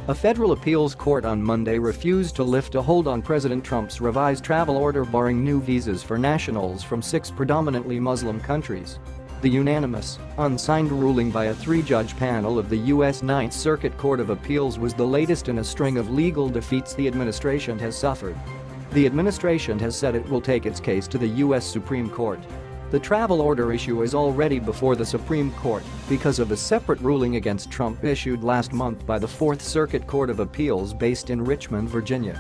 A federal appeals court on Monday refused to lift a hold on President Trump's revised travel order barring new visas for nationals from 6 predominantly Muslim countries. The unanimous, unsigned ruling by a 3-judge panel of the U.S. Ninth Circuit Court of Appeals was the latest in a string of legal defeats the administration has suffered. The administration has said it will take its case to the U.S. Supreme Court. The travel order issue is already before the Supreme Court because of a separate ruling against Trump issued last month by the Fourth Circuit Court of Appeals based in Richmond, Virginia.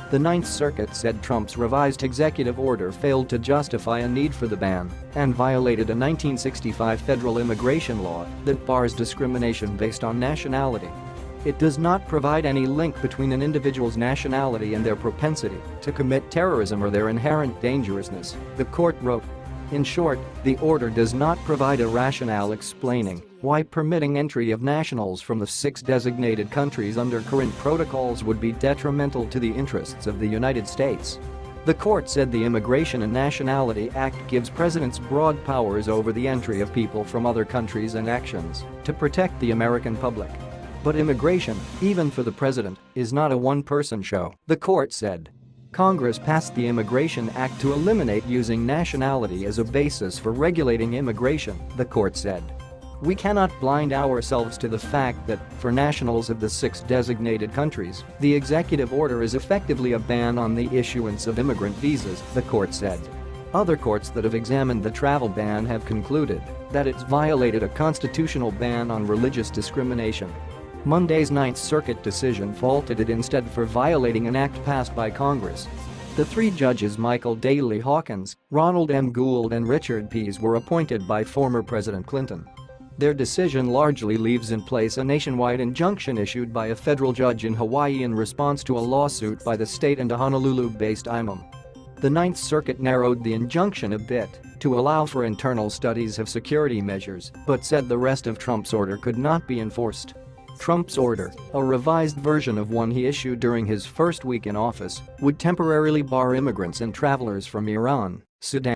The Ninth Circuit said Trump's revised executive order failed to justify a need for the ban and violated a 1965 federal immigration law that bars discrimination based on nationality. It does not provide any link between an individual's nationality and their propensity to commit terrorism or their inherent dangerousness, the court wrote. In short, the order does not provide a rationale explaining why permitting entry of nationals from the 6 designated countries under current protocols would be detrimental to the interests of the United States. The court said the Immigration and Nationality Act gives presidents broad powers over the entry of people from other countries and actions to protect the American public. But immigration, even for the president, is not a one-person show, the court said. Congress passed the Immigration Act to eliminate using nationality as a basis for regulating immigration, the court said. We cannot blind ourselves to the fact that, for nationals of the 6 designated countries, the executive order is effectively a ban on the issuance of immigrant visas, the court said. Other courts that have examined the travel ban have concluded that it's violated a constitutional ban on religious discrimination. Monday's Ninth Circuit decision faulted it instead for violating an act passed by Congress. The 3 judges Michael Daley Hawkins, Ronald M. Gould and Richard Pease were appointed by former President Clinton. Their decision largely leaves in place a nationwide injunction issued by a federal judge in Hawaii in response to a lawsuit by the state and a Honolulu-based imam. The Ninth Circuit narrowed the injunction a bit to allow for internal studies of security measures but said the rest of Trump's order could not be enforced. Trump's order, a revised version of one he issued during his first week in office, would temporarily bar immigrants and travelers from Iran, Sudan,